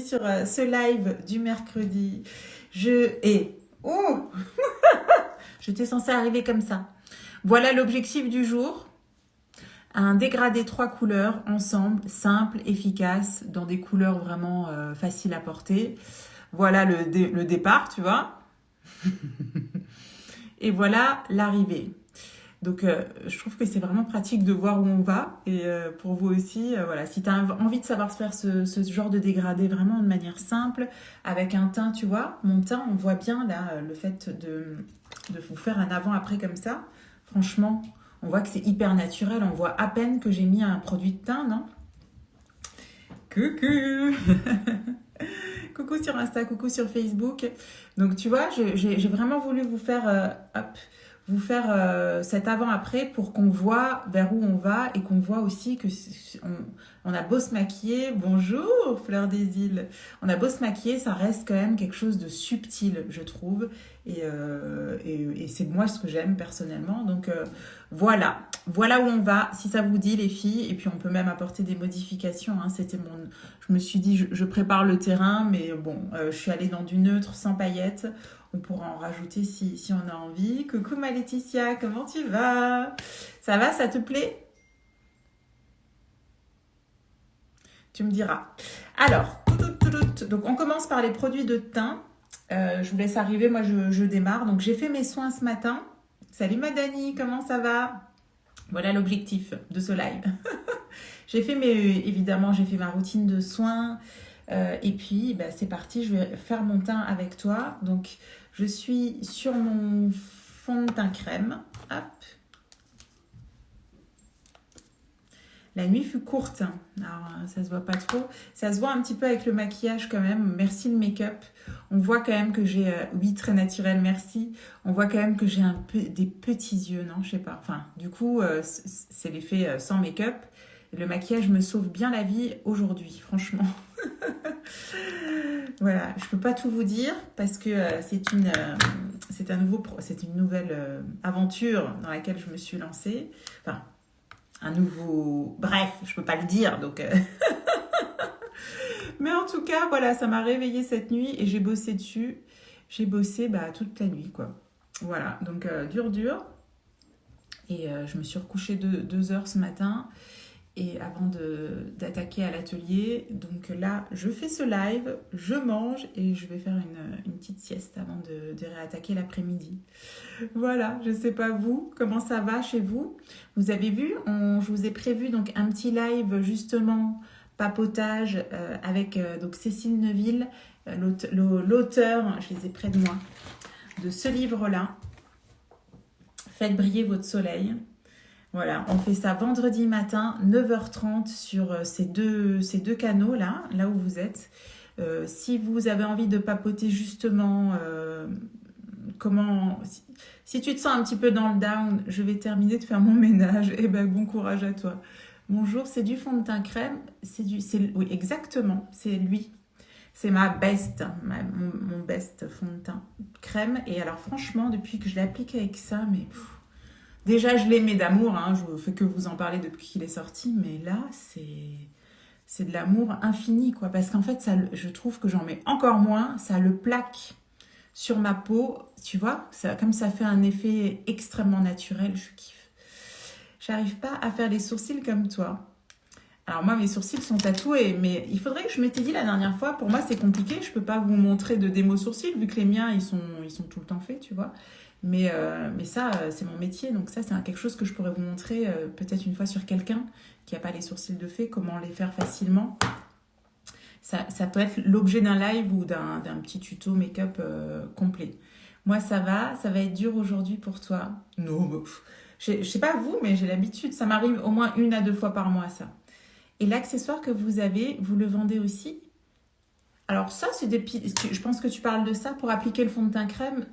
Sur ce live du mercredi. Oh J'étais censée arriver comme ça. Voilà l'objectif du jour. Un dégradé 3 couleurs ensemble, simple, efficace, dans des couleurs vraiment faciles à porter. Voilà le départ, tu vois. Et voilà l'arrivée. Donc, je trouve que c'est vraiment pratique de voir où on va. Et pour vous aussi, voilà, si tu as envie de savoir faire ce genre de dégradé vraiment de manière simple, avec un teint, tu vois, mon teint, on voit bien là le fait de vous faire un avant-après comme ça. Franchement, on voit que c'est hyper naturel. On voit à peine que j'ai mis un produit de teint, non? Coucou Coucou sur Insta, coucou sur Facebook. Donc, tu vois, j'ai vraiment voulu vous faire... cet avant-après pour qu'on voit vers où on va et qu'on voit aussi que on a beau se maquiller, bonjour Fleur des Îles, on a beau se maquiller, ça reste quand même quelque chose de subtil, je trouve, et c'est moi ce que j'aime personnellement, donc voilà où on va, si ça vous dit les filles, et puis on peut même apporter des modifications, hein. Je me suis dit, je prépare le terrain, mais bon, je suis allée dans du neutre sans paillettes. On pourra en rajouter si on a envie. Coucou ma Laetitia, comment tu vas? Ça va, ça te plaît? Tu me diras. Alors, donc on commence par les produits de teint. Je vous laisse arriver, moi je démarre. Donc j'ai fait mes soins ce matin. Salut ma Dani, comment ça va? Voilà l'objectif de ce live. Évidemment, j'ai fait ma routine de soins. Et puis, bah, c'est parti, je vais faire mon teint avec toi. Donc, je suis sur mon fond de teint crème. Hop. La nuit fut courte. Alors, ça se voit pas trop. Ça se voit un petit peu avec le maquillage quand même. Merci le make-up. On voit quand même que j'ai... oui, très naturel, merci. On voit quand même que j'ai des petits yeux, non? Je sais pas. Enfin, du coup, c'est l'effet sans make-up. Le maquillage me sauve bien la vie aujourd'hui, franchement. Voilà, je peux pas tout vous dire parce que c'est une nouvelle aventure dans laquelle je me suis lancée. Enfin, bref, je peux pas le dire, donc. Mais en tout cas, voilà, ça m'a réveillée cette nuit et j'ai bossé dessus. J'ai bossé toute la nuit, quoi. Voilà, donc dur. Et je me suis recouchée 2 heures ce matin. Et avant d'attaquer à l'atelier, donc là, je fais ce live, je mange et je vais faire une petite sieste avant de réattaquer l'après-midi. Voilà, je ne sais pas vous, comment ça va chez vous? Vous avez vu, je vous ai prévu donc un petit live justement papotage avec donc Cécile Neuville, l'auteur, je les ai près de moi, de ce livre-là, Faites briller votre soleil. Voilà, on fait ça vendredi matin, 9h30 sur ces deux canaux là où vous êtes. Si vous avez envie de papoter justement, si tu te sens un petit peu dans le down, je vais terminer de faire mon ménage. Et ben bon courage à toi. Bonjour, c'est du fond de teint crème. Oui, exactement, c'est lui. C'est ma best, mon best fond de teint crème. Et alors franchement, depuis que je l'applique avec ça, mais... Déjà, je l'aimais d'amour, hein, je ne fais que vous en parler depuis qu'il est sorti, mais là, c'est de l'amour infini, quoi. Parce qu'en fait, je trouve que j'en mets encore moins, ça le plaque sur ma peau, tu vois, comme ça fait un effet extrêmement naturel, je kiffe. J'arrive pas à faire les sourcils comme toi. Alors moi, mes sourcils sont tatoués, mais il faudrait que je m'étais dit la dernière fois, pour moi, c'est compliqué, je peux pas vous montrer de démo sourcils, vu que les miens, ils sont tout le temps faits, tu vois. Mais ça, c'est mon métier, donc ça, c'est quelque chose que je pourrais vous montrer peut-être une fois sur quelqu'un qui n'a pas les sourcils de fée, comment les faire facilement. Ça peut être l'objet d'un live ou d'un petit tuto make-up complet. Moi, ça va être dur aujourd'hui pour toi. Non, je sais pas vous, mais j'ai l'habitude, ça m'arrive au moins 1 à 2 fois par mois, ça. Et l'accessoire que vous avez, vous le vendez aussi? Alors ça, je pense que tu parles de ça pour appliquer le fond de teint crème.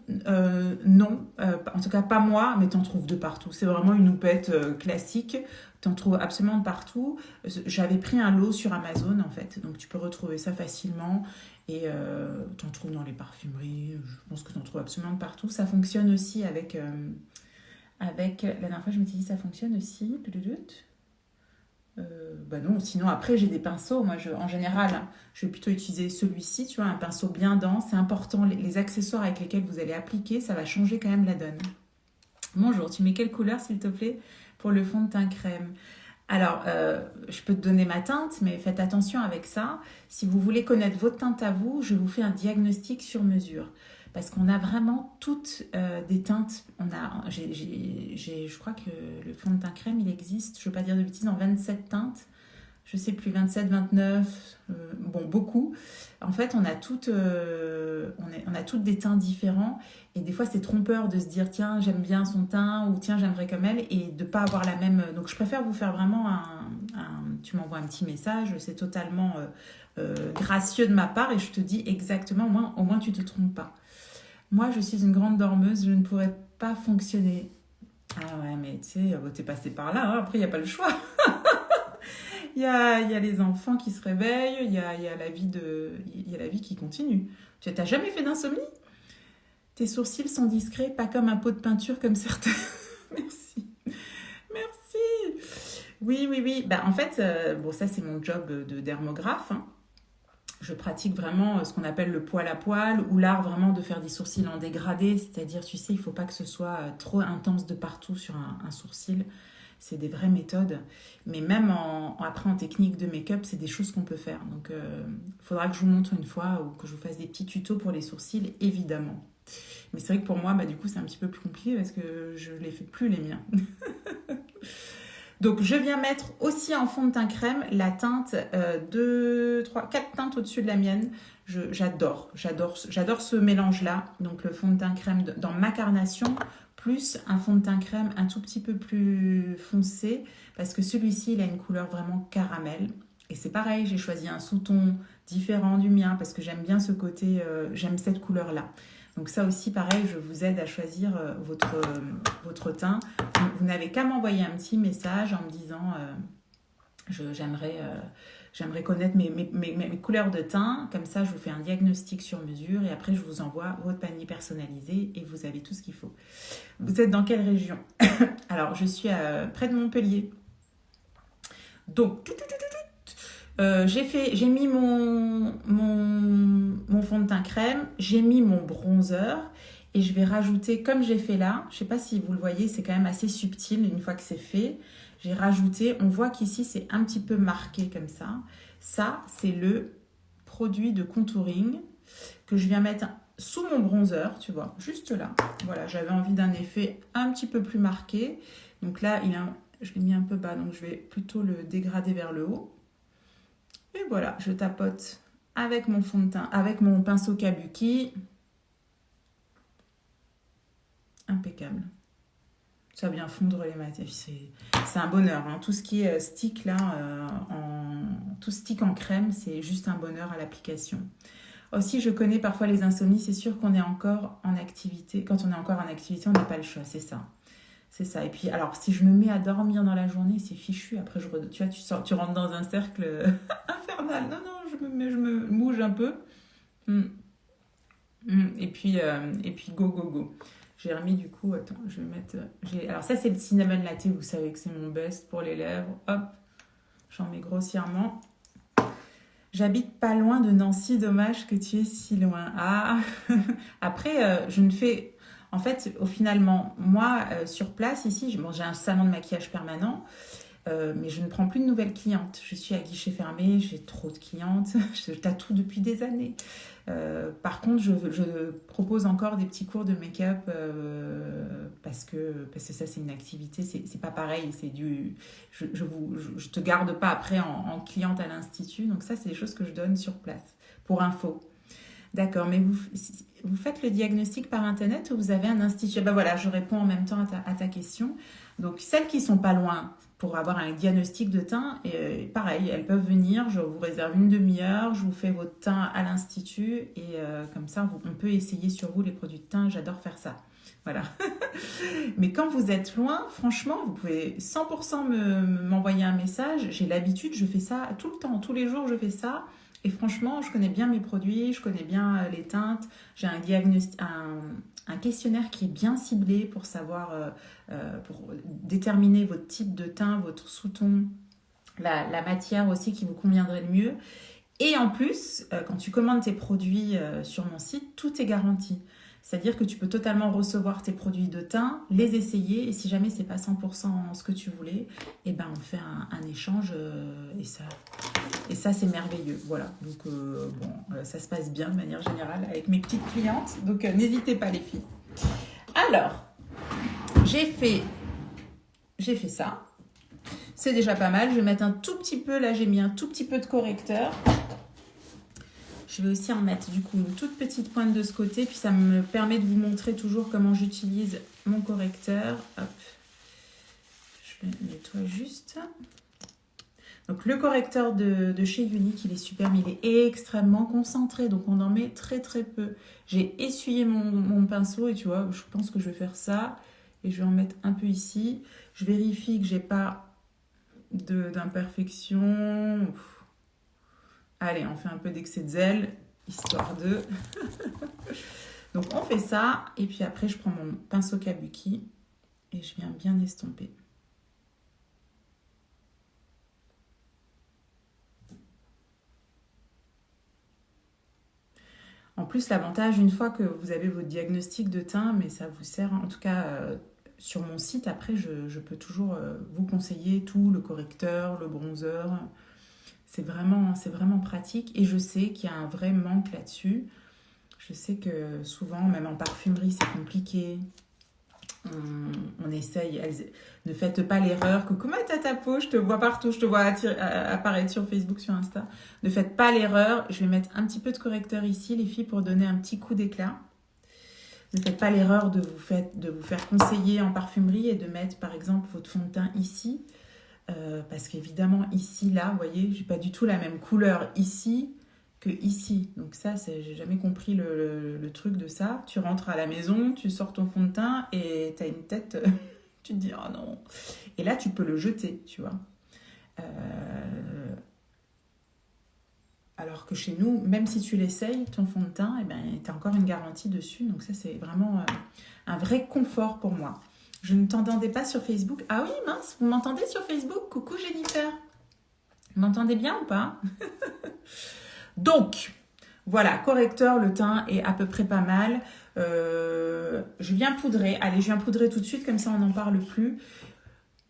Non, en tout cas pas moi, mais t'en trouves de partout. C'est vraiment une houppette classique. T'en trouves absolument de partout. J'avais pris un lot sur Amazon en fait, donc tu peux retrouver ça facilement. Et t'en trouves dans les parfumeries. Je pense que t'en trouves absolument de partout. Ça fonctionne aussi avec la dernière fois, je m'étais dit ça fonctionne aussi. Bah non, sinon après j'ai des pinceaux. Moi, en général, hein, je vais plutôt utiliser celui-ci, tu vois, un pinceau bien dense. C'est important, les accessoires avec lesquels vous allez appliquer, ça va changer quand même la donne. Bonjour, tu mets quelle couleur s'il te plaît pour le fond de teint crème? Alors, je peux te donner ma teinte, mais faites attention avec ça. Si vous voulez connaître votre teinte à vous, je vous fais un diagnostic sur mesure. Parce qu'on a vraiment toutes des teintes. Je crois que le fond de teint crème, il existe, je ne veux pas dire de bêtises, en 27 teintes. Je sais plus, 27, 29, bon, beaucoup. En fait, on a toutes des teints différents. Et des fois, c'est trompeur de se dire, tiens, j'aime bien son teint, ou tiens, j'aimerais comme elle, et de ne pas avoir la même. Donc, je préfère vous faire vraiment tu m'envoies un petit message, c'est totalement gracieux de ma part, et je te dis exactement, au moins, tu ne te trompes pas. Moi, je suis une grande dormeuse, je ne pourrais pas fonctionner. Ah ouais, mais tu sais, t'es passé par là, hein, après, il n'y a pas le choix. Il y a les enfants qui se réveillent, il y a la vie qui continue. Tu n'as jamais fait d'insomnie? Tes sourcils sont discrets, pas comme un pot de peinture comme certains. Merci. Merci. Oui, oui, oui. Bah, en fait, bon, ça, c'est mon job de dermographe, hein. Je pratique vraiment ce qu'on appelle le poil à poil ou l'art vraiment de faire des sourcils en dégradé. C'est-à-dire, tu sais, il ne faut pas que ce soit trop intense de partout sur un sourcil. C'est des vraies méthodes. Mais même après en technique de make-up, c'est des choses qu'on peut faire. Donc, il faudra que je vous montre une fois ou que je vous fasse des petits tutos pour les sourcils, évidemment. Mais c'est vrai que pour moi, bah, du coup, c'est un petit peu plus compliqué parce que je ne les fais plus les miens. Donc, je viens mettre aussi en fond de teint crème la teinte 2, 3, 4 teintes au-dessus de la mienne. J'adore ce mélange-là. Donc, le fond de teint crème dans ma carnation, plus un fond de teint crème un tout petit peu plus foncé, parce que celui-ci, il a une couleur vraiment caramel. Et c'est pareil, j'ai choisi un sous-ton différent du mien, parce que j'aime bien ce côté, j'aime cette couleur-là. Donc ça aussi, pareil, je vous aide à choisir votre teint. Vous n'avez qu'à m'envoyer un petit message en me disant j'aimerais connaître mes couleurs de teint. Comme ça, je vous fais un diagnostic sur mesure et après, je vous envoie votre panier personnalisé et vous avez tout ce qu'il faut. Vous êtes dans quelle région? Alors, je suis près de Montpellier. Donc, j'ai mis mon fond de teint crème, j'ai mis mon bronzer et je vais rajouter, comme j'ai fait là, je ne sais pas si vous le voyez, c'est quand même assez subtil une fois que c'est fait. J'ai rajouté, on voit qu'ici c'est un petit peu marqué comme ça. Ça, c'est le produit de contouring que je viens mettre sous mon bronzer, tu vois, juste là. Voilà, j'avais envie d'un effet un petit peu plus marqué. Donc là, je l'ai mis un peu bas, donc je vais plutôt le dégrader vers le haut. Et voilà, je tapote avec mon fond de teint, avec mon pinceau Kabuki. Impeccable. Ça vient fondre les matières. C'est un bonheur, hein. Tout ce qui est stick là, tout stick en crème, c'est juste un bonheur à l'application. Aussi, je connais parfois les insomnies. C'est sûr qu'on est encore en activité. Quand on est encore en activité, on n'a pas le choix, c'est ça. C'est ça. Et puis, alors, si je me mets à dormir dans la journée, c'est fichu. Après, tu vois, tu rentres dans un cercle infernal. Non, non, je me bouge un peu. Et puis, go, go, go. J'ai remis du coup, attends, je vais mettre... Alors ça, c'est le cinnamon latte, vous savez que c'est mon best pour les lèvres. Hop, j'en mets grossièrement. J'habite pas loin de Nancy, dommage que tu es si loin. Ah, après, je ne fais... En fait, finalement, moi, sur place, ici, j'ai un salon de maquillage permanent, mais je ne prends plus de nouvelles clientes. Je suis à guichet fermé, j'ai trop de clientes, je tatoue depuis des années. Par contre, je propose encore des petits cours de make-up parce que ça, c'est une activité, c'est pas pareil. Je te garde pas après en cliente à l'institut. Donc ça, c'est des choses que je donne sur place, pour info. D'accord, mais vous faites le diagnostic par Internet ou vous avez un institut? Ben voilà, je réponds en même temps à ta question. Donc, celles qui sont pas loin pour avoir un diagnostic de teint, pareil, elles peuvent venir, je vous réserve une demi-heure, je vous fais votre teint à l'institut et comme ça, on peut essayer sur vous les produits de teint, j'adore faire ça. Voilà. Mais quand vous êtes loin, franchement, vous pouvez 100% m'envoyer un message. J'ai l'habitude, je fais ça tout le temps, tous les jours, je fais ça. Et franchement, je connais bien mes produits, je connais bien les teintes. J'ai un questionnaire qui est bien ciblé pour savoir, pour déterminer votre type de teint, votre sous-ton, la matière aussi qui vous conviendrait le mieux. Et en plus, quand tu commandes tes produits sur mon site, tout est garanti. C'est-à-dire que tu peux totalement recevoir tes produits de teint, les essayer, et si jamais c'est pas 100% ce que tu voulais, eh ben on fait un échange et ça c'est merveilleux. Voilà, donc ça se passe bien de manière générale avec mes petites clientes, donc n'hésitez pas les filles. Alors, j'ai fait ça. C'est déjà pas mal. Je vais mettre un tout petit peu, là j'ai mis un tout petit peu de correcteur. Je vais aussi en mettre du coup une toute petite pointe de ce côté, puis ça me permet de vous montrer toujours comment j'utilise mon correcteur. Hop. Je le nettoie juste. Donc le correcteur de chez Unique, il est super, mais il est extrêmement concentré, donc on en met très très peu. J'ai essuyé mon pinceau et tu vois, je pense que je vais faire ça et je vais en mettre un peu ici. Je vérifie que j'ai pas d'imperfection. Allez, on fait un peu d'excès de zèle, histoire de... Donc on fait ça, et puis après je prends mon pinceau kabuki et je viens bien estomper. En plus, l'avantage, une fois que vous avez votre diagnostic de teint, mais ça vous sert, en tout cas sur mon site, après je peux toujours vous conseiller tout, le correcteur, le bronzer. C'est vraiment pratique et je sais qu'il y a un vrai manque là-dessus. Je sais que souvent, même en parfumerie, c'est compliqué. On essaye. Ne faites pas l'erreur. Coucou ma tata peau, je te vois partout, je te vois apparaître sur Facebook, sur Insta. Ne faites pas l'erreur. Je vais mettre un petit peu de correcteur ici, les filles, pour donner un petit coup d'éclat. Ne faites pas l'erreur de vous faire conseiller en parfumerie et de mettre, par exemple, votre fond de teint ici. Parce qu'évidemment, ici, là, vous voyez, j'ai pas du tout la même couleur ici que ici. Donc ça, j'ai jamais compris le truc de ça. Tu rentres à la maison, tu sors ton fond de teint et tu as une tête, tu te dis, oh non. Et là, tu peux le jeter, tu vois. Alors que chez nous, même si tu l'essayes, ton fond de teint, eh ben, tu as encore une garantie dessus. Donc ça, c'est vraiment un vrai confort pour moi. Je ne t'entendais pas sur Facebook. Ah oui, mince, vous m'entendez sur Facebook? Coucou Jennifer. Vous m'entendez bien ou pas? Donc, voilà, correcteur, le teint est à peu près pas mal. Je viens poudrer. Allez, je viens poudrer tout de suite, comme ça on n'en parle plus.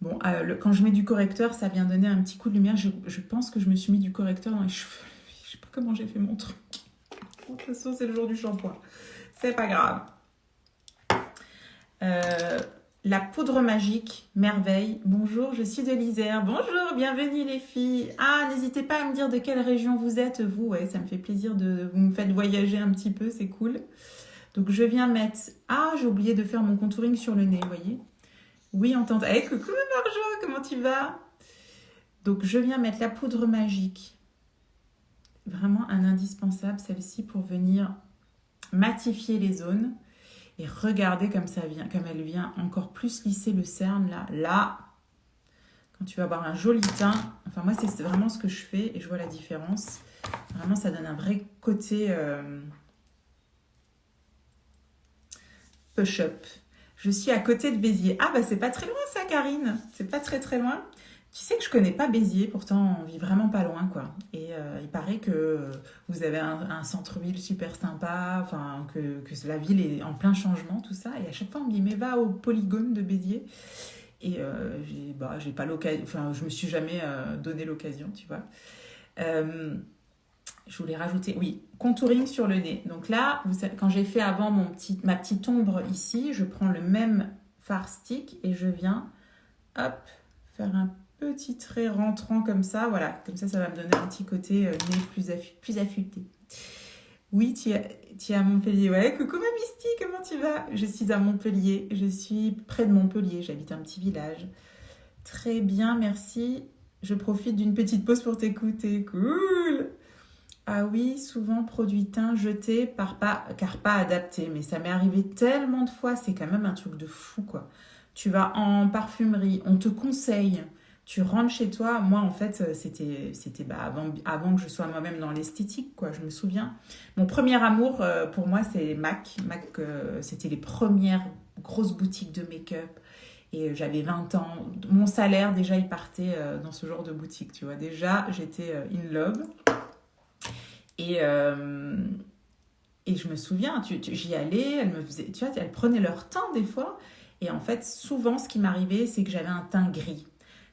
Bon, quand je mets du correcteur, ça vient donner un petit coup de lumière. Je pense que je me suis mis du correcteur dans les cheveux. Je sais pas comment j'ai fait mon truc. De toute façon, c'est le jour du shampoing. C'est pas grave. La poudre magique, merveille. Bonjour, je suis de l'Isère. Bonjour, bienvenue les filles. Ah, n'hésitez pas à me dire de quelle région vous êtes, vous. Ouais, ça me fait plaisir vous me faites voyager un petit peu, c'est cool. Donc, je viens mettre... Ah, j'ai oublié de faire mon contouring sur le nez, vous voyez. Oui, on t'entend. Hey, coucou Marjo, comment tu vas? Donc, je viens mettre la poudre magique. Vraiment un indispensable, celle-ci, pour venir matifier les zones. Et regardez comme elle vient encore plus lisser le cerne là. Là, quand tu vas avoir un joli teint, enfin moi c'est vraiment ce que je fais et je vois la différence. Vraiment ça donne un vrai côté push-up. Je suis à côté de Béziers. Ah bah c'est pas très loin ça Karine, c'est pas très très loin. Tu sais que je connais pas Béziers, pourtant on vit vraiment pas loin quoi. Et il paraît que vous avez un centre-ville super sympa, enfin que la ville est en plein changement, tout ça. Et à chaque fois on me dit mais va au polygone de Béziers. Et j'ai pas l'occasion, enfin je me suis jamais donné l'occasion, tu vois. Je voulais rajouter, oui, contouring sur le nez. Donc là, quand j'ai fait avant ma petite ombre ici, je prends le même fard stick et je viens, hop, faire un petit trait rentrant comme ça. Voilà, comme ça va me donner un petit côté nez plus affûté. Oui, tu es à Montpellier. Ouais, coucou ma Misty, comment tu vas? Je suis à Montpellier, je suis près de Montpellier, j'habite un petit village. Très bien, merci. Je profite d'une petite pause pour t'écouter. Cool! Ah oui, souvent produit teint jeté car pas adapté. Mais ça m'est arrivé tellement de fois, c'est quand même un truc de fou, quoi. Tu vas en parfumerie, on te conseille, tu rentres chez toi. Moi, en fait, c'était avant que je sois moi-même dans l'esthétique, quoi. Je me souviens. Mon premier amour, pour moi, c'est MAC. MAC, c'était les premières grosses boutiques de make-up. Et j'avais 20 ans. Mon salaire, déjà, il partait dans ce genre de boutique, tu vois. Déjà, j'étais in love. Et, euh, et je me souviens, j'y allais, elles me faisaient, tu vois, elles prenaient leur temps des fois. Et en fait, souvent, ce qui m'arrivait, c'est que j'avais un teint gris.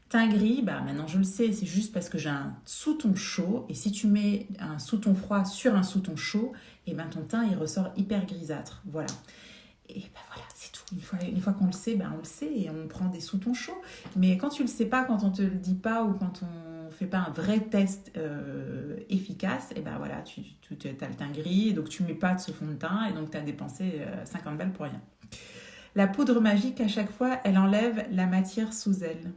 Teint gris, bah maintenant je le sais, c'est juste parce que j'ai un sous-ton chaud. Et si tu mets un sous-ton froid sur un sous-ton chaud, et ben ton teint il ressort hyper grisâtre. Voilà. Et ben voilà, c'est tout. Une fois qu'on le sait, ben on le sait et on prend des sous-tons chauds. Mais quand tu le sais pas, quand on te le dit pas ou quand on fait pas un vrai test efficace, et ben voilà, tu as le teint gris, et donc tu mets pas de ce fond de teint et donc tu as dépensé 50 balles pour rien. La poudre magique, à chaque fois, elle enlève la matière sous elle.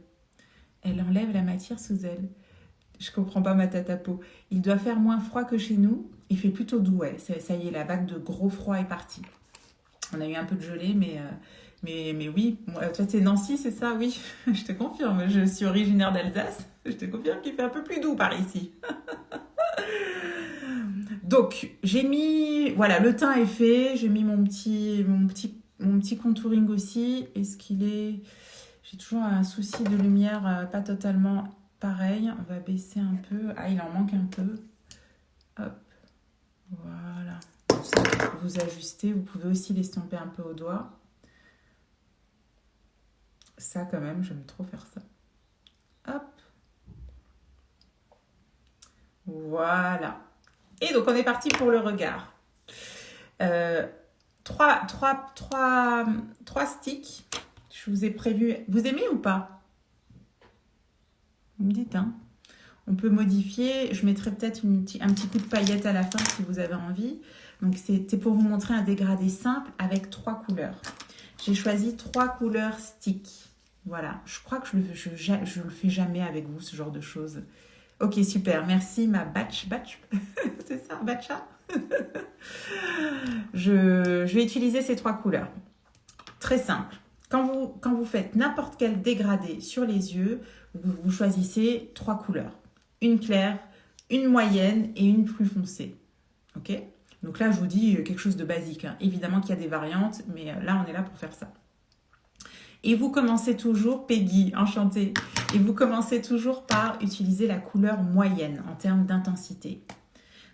Elle enlève la matière sous elle. Je comprends pas ma tête à peau. Il doit faire moins froid que chez nous. Il fait plutôt doux, ouais. Ça y est, la vague de gros froid est partie. On a eu un peu de gelée, mais oui. Toi, c'est Nancy, c'est ça? Oui, je te confirme. Je suis originaire d'Alsace. Je te confirme qu'il fait un peu plus doux par ici. Donc, j'ai mis... Voilà, le teint est fait. J'ai mis mon petit contouring aussi. Est-ce qu'il est... J'ai toujours un souci de lumière pas totalement pareil. On va baisser un peu. Ah, il en manque un peu. Hop. Voilà. Ça, vous ajustez. Vous pouvez aussi l'estomper un peu au doigt. Ça, quand même, j'aime trop faire ça. Hop. Voilà. Et donc, on est parti pour le regard. Trois sticks. Je vous ai prévu. Vous aimez ou pas? Vous me dites, hein. On peut modifier. Je mettrai peut-être un petit coup de paillette à la fin si vous avez envie. Donc, c'était pour vous montrer un dégradé simple avec 3 couleurs. J'ai choisi 3 couleurs stick. Voilà. Je crois que je le fais jamais avec vous, ce genre de choses. Ok, super. Merci, ma batch. C'est ça, batcha. Je vais utiliser ces 3 couleurs. Très simple. Quand vous faites n'importe quel dégradé sur les yeux, vous choisissez 3 couleurs. Une claire, une moyenne et une plus foncée. Ok? Donc là, je vous dis quelque chose de basique. Hein. Évidemment qu'il y a des variantes, mais là, on est là pour faire ça. Et vous commencez toujours, Peggy, enchantée, et vous commencez toujours par utiliser la couleur moyenne en termes d'intensité.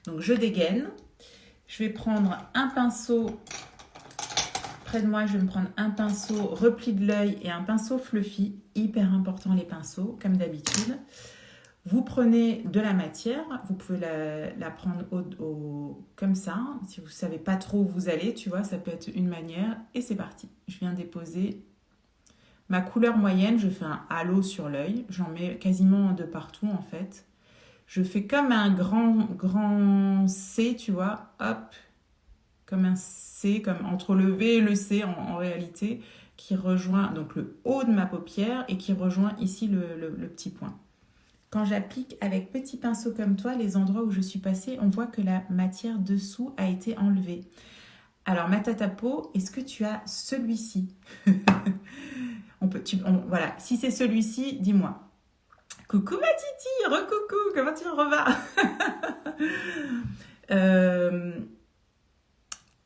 Donc je dégaine. Je vais prendre un pinceau... Près de moi, je vais me prendre un pinceau repli de l'œil et un pinceau fluffy. Hyper important les pinceaux, comme d'habitude. Vous prenez de la matière, vous pouvez la prendre comme ça. Si vous ne savez pas trop où vous allez, tu vois, ça peut être une manière. Et c'est parti. Je viens déposer ma couleur moyenne. Je fais un halo sur l'œil. J'en mets quasiment de partout en fait. Je fais comme un grand C, tu vois. Hop. Comme un C, comme entre le V et le C en réalité, qui rejoint donc le haut de ma paupière et qui rejoint ici le petit point. Quand j'applique avec petit pinceau comme toi, les endroits où je suis passée, on voit que la matière dessous a été enlevée. Alors, ma tata peau, est-ce que tu as celui-ci? Voilà, si c'est celui-ci, dis-moi. Coucou ma titi, recoucou, comment tu revas?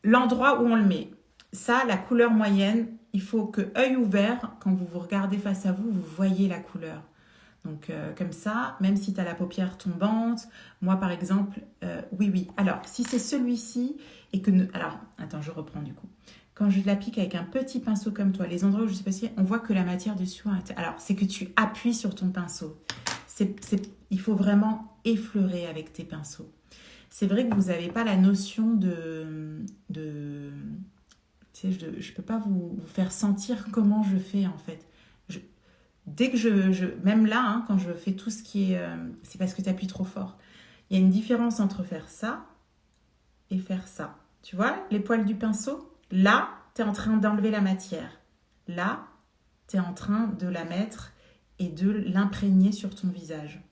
L'endroit où on le met. Ça, la couleur moyenne, il faut que, œil ouvert, quand vous vous regardez face à vous, vous voyez la couleur. Donc, comme ça, même si tu as la paupière tombante, moi, par exemple, oui. Alors, si c'est celui-ci et que... Alors, attends, je reprends du coup. Quand je l'applique avec un petit pinceau comme toi, les endroits où je suis passée, on voit que la matière dessus... Alors, c'est que tu appuies sur ton pinceau. Il faut vraiment effleurer avec tes pinceaux. C'est vrai que vous n'avez pas la notion de tu sais, je ne peux pas vous faire sentir comment je fais en fait. Dès que même là, hein, quand je fais tout ce qui est... c'est parce que tu appuies trop fort. Il y a une différence entre faire ça et faire ça. Tu vois, les poils du pinceau, là, tu es en train d'enlever la matière. Là, tu es en train de la mettre et de l'imprégner sur ton visage.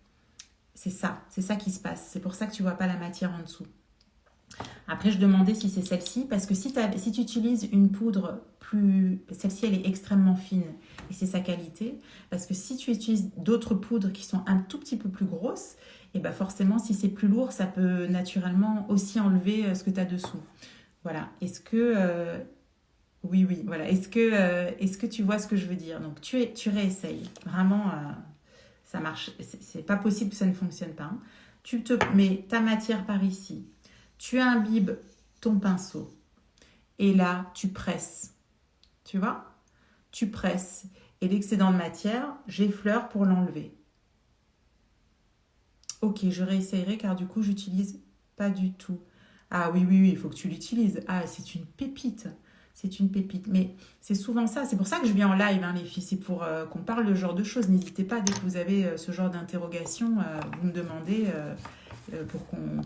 C'est ça qui se passe. C'est pour ça que tu ne vois pas la matière en dessous. Après, je demandais si c'est celle-ci, parce que si tu utilises une poudre plus... Celle-ci, elle est extrêmement fine, et c'est sa qualité. Parce que si tu utilises d'autres poudres qui sont un tout petit peu plus grosses, et ben forcément, si c'est plus lourd, ça peut naturellement aussi enlever ce que tu as dessous. Voilà. Est-ce que... Oui, oui, voilà. Est-ce que tu vois ce que je veux dire? Donc, tu réessayes. Vraiment, ça marche. C'est pas possible que ça ne fonctionne pas, hein. Tu te mets ta matière par ici. Tu imbibes ton pinceau. Et là, tu presses. Tu vois? Tu presses. Et l'excédent de matière, j'effleure pour l'enlever. Ok, je réessayerai car du coup, j'utilise pas du tout. Ah oui, oui, oui, il faut que tu l'utilises. Ah, c'est une pépite. C'est une pépite. Mais c'est souvent ça. C'est pour ça que je viens en live, hein, les filles. C'est pour qu'on parle de ce genre de choses. N'hésitez pas, dès que vous avez ce genre d'interrogation, vous me demandez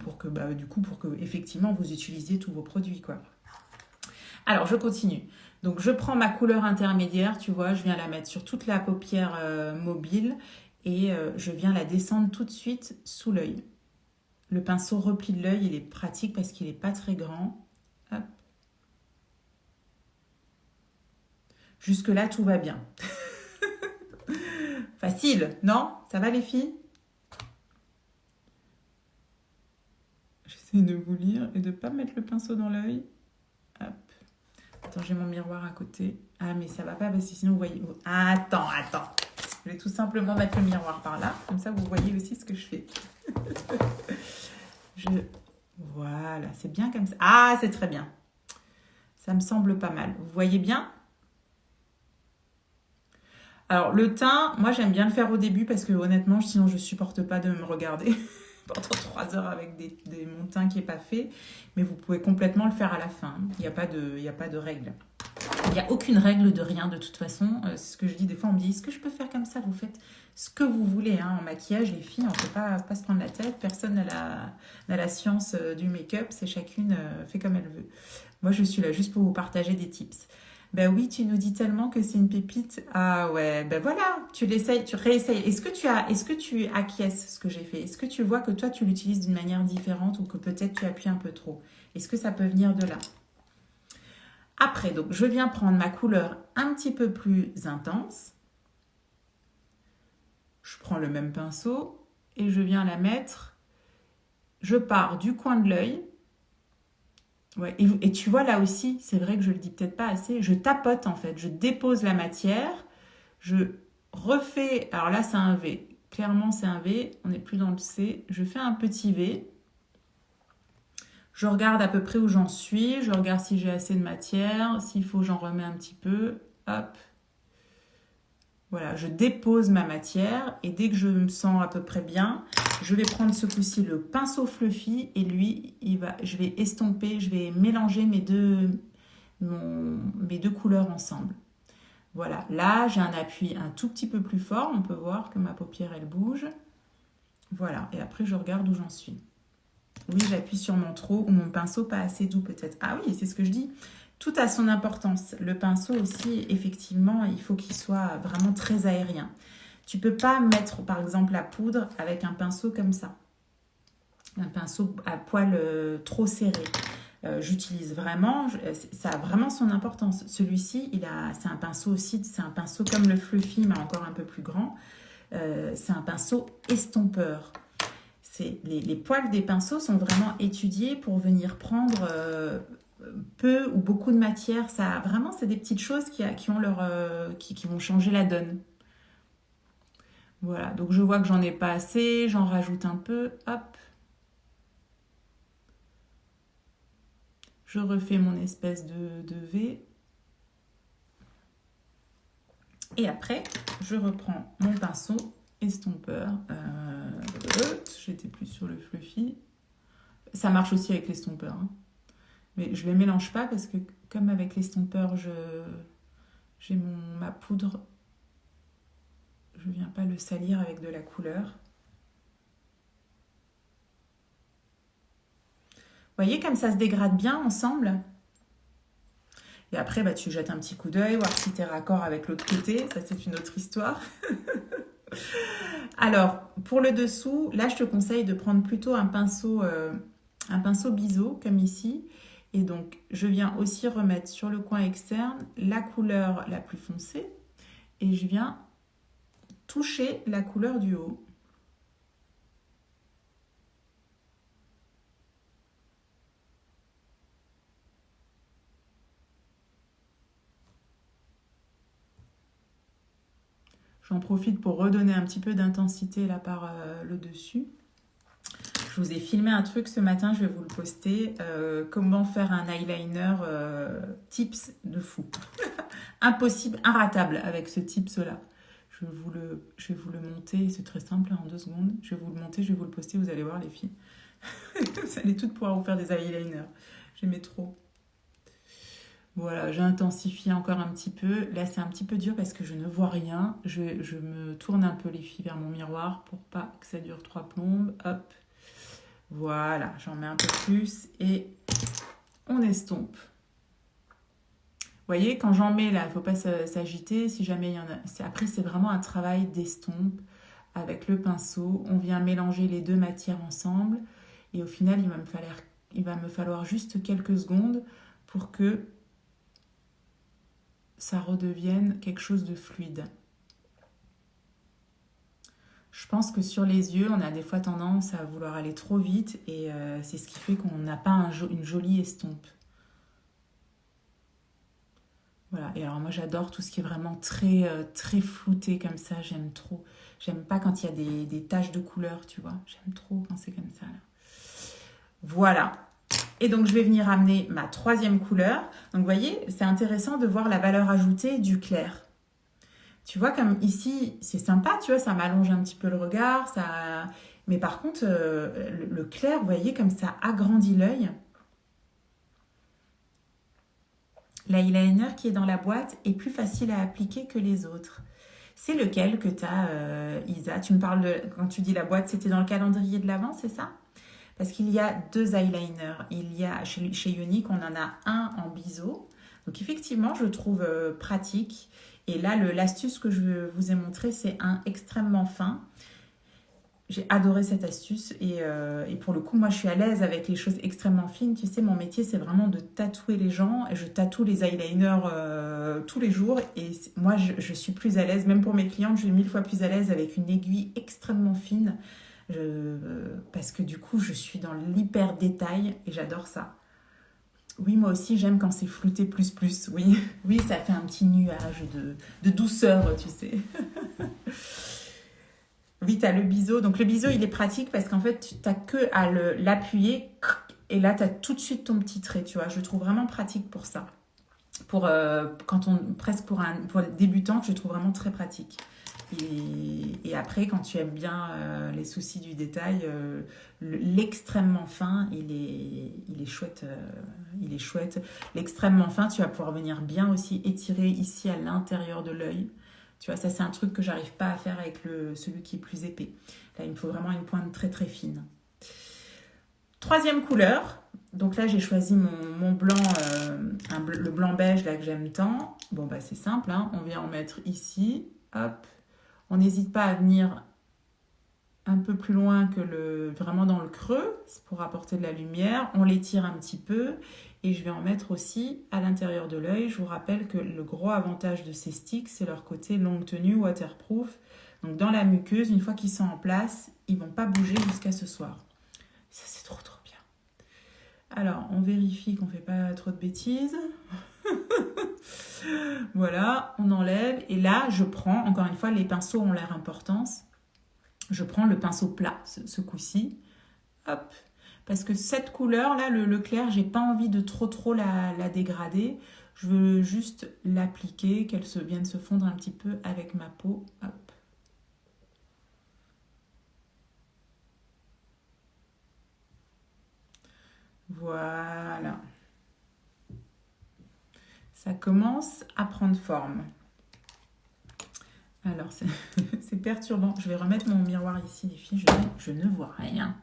pour que, bah, du coup, pour que effectivement vous utilisiez tous vos produits, quoi. Alors, je continue. Donc, je prends ma couleur intermédiaire, tu vois, je viens la mettre sur toute la paupière mobile et je viens la descendre tout de suite sous l'œil. Le pinceau repli de l'œil, il est pratique parce qu'il n'est pas très grand. Hop. Jusque-là, tout va bien. Facile, non? Ça va les filles? J'essaie de vous lire et de ne pas mettre le pinceau dans l'œil. Hop. Attends, j'ai mon miroir à côté. Ah, mais ça va pas parce que sinon vous voyez... Attends. Je vais tout simplement mettre le miroir par là. Comme ça, vous voyez aussi ce que je fais. Voilà, c'est bien comme ça. Ah, c'est très bien. Ça me semble pas mal. Vous voyez bien? Alors, le teint, moi, j'aime bien le faire au début parce que honnêtement, sinon, je supporte pas de me regarder pendant 3 heures avec mon teint qui n'est pas fait. Mais vous pouvez complètement le faire à la fin. Il n'y a pas de règle. Il n'y a aucune règle de rien de toute façon. C'est ce que je dis. Des fois, on me dit, est-ce que je peux faire comme ça? Vous faites ce que vous voulez, hein. En maquillage, les filles, on ne peut pas se prendre la tête. Personne n'a la science du make-up. C'est chacune fait comme elle veut. Moi, je suis là juste pour vous partager des tips. Ben oui, tu nous dis tellement que c'est une pépite. Ah ouais, ben voilà, tu l'essayes, tu réessayes. Est-ce que tu acquiesces ce que j'ai fait? Est-ce que tu vois que toi, tu l'utilises d'une manière différente ou que peut-être tu appuies un peu trop? Est-ce que ça peut venir de là? Après, donc, je viens prendre ma couleur un petit peu plus intense. Je prends le même pinceau et je viens la mettre. Je pars du coin de l'œil. Ouais, et tu vois là aussi, c'est vrai que je le dis peut-être pas assez, je tapote en fait, je dépose la matière, je refais, alors là c'est un V, clairement c'est un V, on n'est plus dans le C, je fais un petit V, je regarde à peu près où j'en suis, je regarde si j'ai assez de matière, s'il faut j'en remets un petit peu, hop, voilà, je dépose ma matière et dès que je me sens à peu près bien, je vais prendre ce coup-ci le pinceau fluffy et lui, je vais estomper, je vais mélanger mes deux couleurs ensemble. Voilà, là j'ai un appui un tout petit peu plus fort, on peut voir que ma paupière elle bouge. Voilà, et après je regarde où j'en suis. Oui, j'appuie sur mon trop ou mon pinceau pas assez doux peut-être. Ah oui, c'est ce que je dis. Tout a son importance. Le pinceau aussi, effectivement, il faut qu'il soit vraiment très aérien. Tu peux pas mettre, par exemple, la poudre avec un pinceau comme ça. Un pinceau à poil trop serré. J'utilise vraiment, ça a vraiment son importance. Celui-ci, c'est un pinceau aussi, c'est un pinceau comme le Fluffy, mais encore un peu plus grand. C'est un pinceau estompeur. Les poils des pinceaux sont vraiment étudiés pour venir prendre peu ou beaucoup de matière. Ça, vraiment, c'est des petites choses qui vont changer la donne. Voilà, donc je vois que j'en ai pas assez, j'en rajoute un peu, hop. Je refais mon espèce de V. Et après, je reprends mon pinceau estompeur. J'étais plus sur le fluffy. Ça marche aussi avec l'estompeur, hein. Mais je ne les mélange pas parce que comme avec l'estompeur, j'ai ma poudre, je ne viens pas le salir avec de la couleur. Vous voyez comme ça se dégrade bien ensemble? Et après, bah, tu jettes un petit coup d'œil, voir si tu es raccord avec l'autre côté. Ça, c'est une autre histoire. Alors, pour le dessous, là, je te conseille de prendre plutôt un pinceau biseau, comme ici. Et donc, je viens aussi remettre sur le coin externe la couleur la plus foncée. Et je viens toucher la couleur du haut. J'en profite pour redonner un petit peu d'intensité là par le dessus. Je vous ai filmé un truc ce matin, je vais vous le poster. Comment faire un eyeliner tips de fou. Impossible, inratable avec ce tips-là. Je vais vous le monter, c'est très simple, en 2 secondes. Je vais vous le monter, je vais vous le poster, vous allez voir les filles. Vous allez toutes pouvoir vous faire des eyeliners. J'aimais trop. Voilà, j'ai intensifié encore un petit peu. Là, c'est un petit peu dur parce que je ne vois rien. Je me tourne un peu les filles vers mon miroir pour pas que ça dure 3 plombes. Hop. Voilà, j'en mets un peu plus et on estompe. Vous voyez, quand j'en mets là, il ne faut pas s'agiter. Si jamais il y en a... Après, c'est vraiment un travail d'estompe avec le pinceau. On vient mélanger les 2 matières ensemble. Et au final, il va me falloir juste quelques secondes pour que ça redevienne quelque chose de fluide. Je pense que sur les yeux, on a des fois tendance à vouloir aller trop vite et c'est ce qui fait qu'on n'a pas une jolie estompe. Voilà, et alors moi j'adore tout ce qui est vraiment très, très flouté comme ça, j'aime trop. J'aime pas quand il y a des taches de couleur, tu vois. J'aime trop quand c'est comme ça. Là. Voilà. Et donc je vais venir amener ma 3e couleur. Donc vous voyez, c'est intéressant de voir la valeur ajoutée du clair. Tu vois, comme ici, c'est sympa, tu vois, ça m'allonge un petit peu le regard. Mais par contre, le clair, vous voyez, comme ça agrandit l'œil. L'eyeliner qui est dans la boîte est plus facile à appliquer que les autres. C'est lequel que tu as, Isa? Tu me parles de... Quand tu dis la boîte, c'était dans le calendrier de l'Avent, c'est ça? Parce qu'il y a 2 eyeliners. Il y a, chez Unique, on en a un en biseau. Donc effectivement, je trouve pratique. Et là, l'astuce que je vous ai montrée, c'est un extrêmement fin. J'ai adoré cette astuce et pour le coup, moi, je suis à l'aise avec les choses extrêmement fines. Tu sais, mon métier, c'est vraiment de tatouer les gens. Et je tatoue les eyeliners tous les jours. Et moi, je suis plus à l'aise, même pour mes clientes, je suis 1000 fois plus à l'aise avec une aiguille extrêmement fine. Parce que du coup, je suis dans l'hyper détail et j'adore ça. Oui, moi aussi, j'aime quand c'est flouté plus. Oui, oui, ça fait un petit nuage de douceur, tu sais. Oui, tu as le biseau. Donc, le biseau, il est pratique parce qu'en fait, tu n'as que à l'appuyer et là, tu as tout de suite ton petit trait, tu vois. Je le trouve vraiment pratique pour ça. Presque pour les débutants, je le trouve vraiment très pratique. Et après, quand tu aimes bien les soucis du détail, l'extrêmement fin, il est chouette. Il est chouette. L'extrêmement fin, tu vas pouvoir venir bien aussi étirer ici à l'intérieur de l'œil. Tu vois, ça c'est un truc que j'arrive pas à faire avec celui qui est plus épais. Là, il me faut vraiment une pointe très très fine. 3e couleur. Donc là, j'ai choisi mon blanc, le blanc beige là que j'aime tant. Bon, bah c'est simple, hein. On vient en mettre ici. Hop. On n'hésite pas à venir un peu plus loin que vraiment dans le creux pour apporter de la lumière. On l'étire un petit peu et je vais en mettre aussi à l'intérieur de l'œil. Je vous rappelle que le gros avantage de ces sticks, c'est leur côté longue tenue, waterproof. Donc dans la muqueuse, une fois qu'ils sont en place, ils ne vont pas bouger jusqu'à ce soir. Ça, c'est trop trop bien. Alors, on vérifie qu'on ne fait pas trop de bêtises. Voilà, on enlève. Et là, je prends, encore une fois, les pinceaux ont leur importance. Je prends le pinceau plat, ce coup-ci. Hop. Parce que cette couleur-là, le clair, j'ai pas envie de trop la dégrader. Je veux juste l'appliquer, qu'elle vienne se fondre un petit peu avec ma peau. Hop. Voilà. Ça commence à prendre forme. Alors, c'est perturbant. Je vais remettre mon miroir ici, les filles. Je ne vois rien.